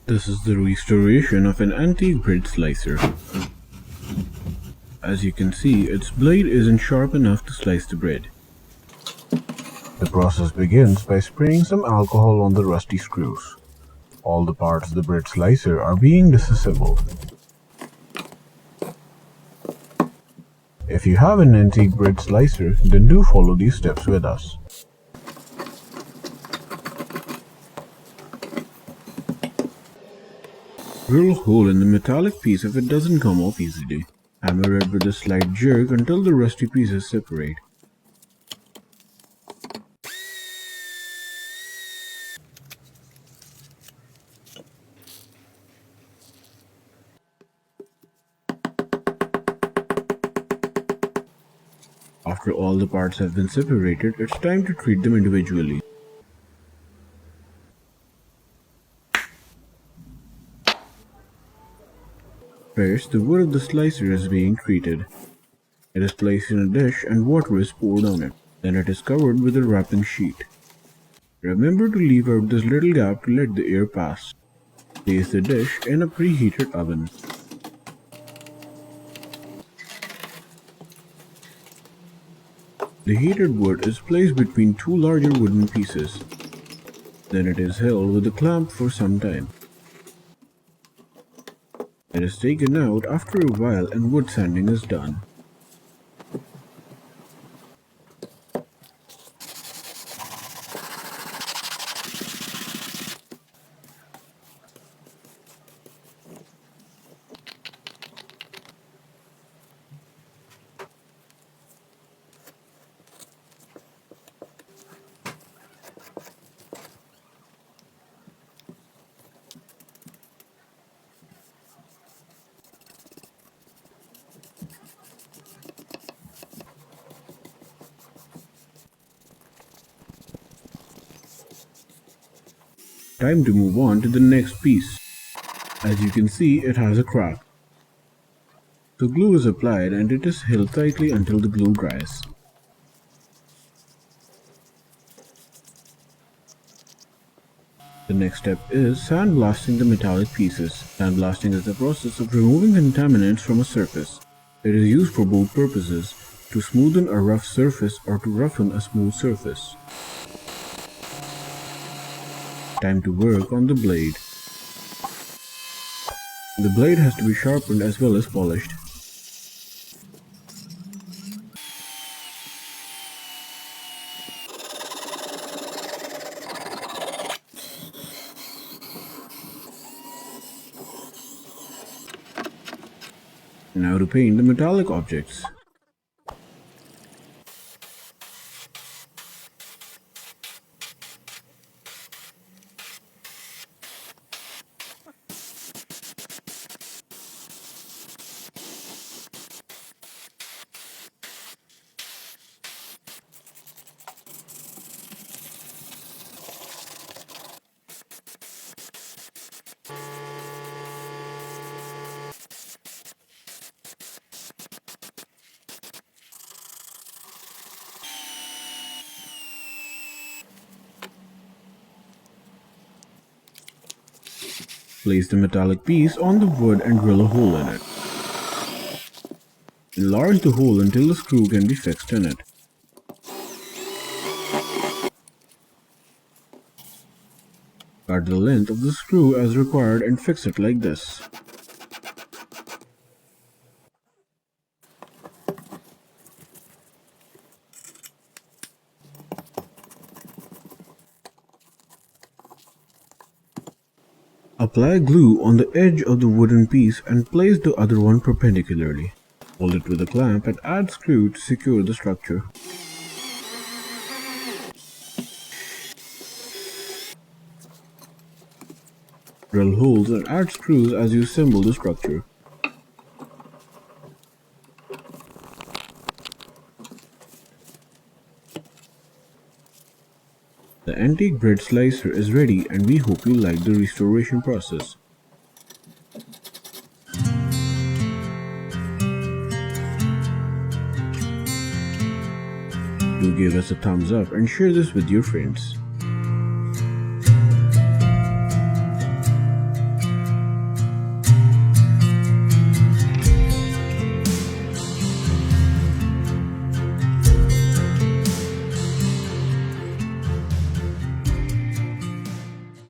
This is the restoration of an antique bread slicer. As you can see, its blade isn't sharp enough to slice the bread. The process begins by spraying some alcohol on the rusty screws. All the parts of the bread slicer are being disassembled. If you have an antique bread slicer, then do follow these steps with us. Drill a hole in the metallic piece if it doesn't come off easily. Hammer it with a slight jerk until the rusty pieces separate. After all the parts have been separated, it's time to treat them individually. First, the wood of the slicer is being treated. It is placed in a dish and water is poured on it. Then it is covered with a wrapping sheet. Remember to leave out this little gap to let the air pass. Place the dish in a preheated oven. The heated wood is placed between two larger wooden pieces. Then it is held with a clamp for some time. It is taken out after a while and wood sanding is done. Time to move on to the next piece. As you can see, it has a crack. The glue is applied and it is held tightly until the glue dries. The next step is sandblasting the metallic pieces. Sandblasting is the process of removing contaminants from a surface. It is used for both purposes, to smoothen a rough surface or to roughen a smooth surface. Time to work on the blade. The blade has to be sharpened as well as polished. Now to paint the metallic objects. Place the metallic piece on the wood and drill a hole in it. Enlarge the hole until the screw can be fixed in it. Cut the length of the screw as required and fix it like this. Apply glue on the edge of the wooden piece and place the other one perpendicularly. Hold it with a clamp and add screw to secure the structure. Drill holes and add screws as you assemble the structure. The antique bread slicer is ready and we hope you like the restoration process. Do give us a thumbs up and share this with your friends.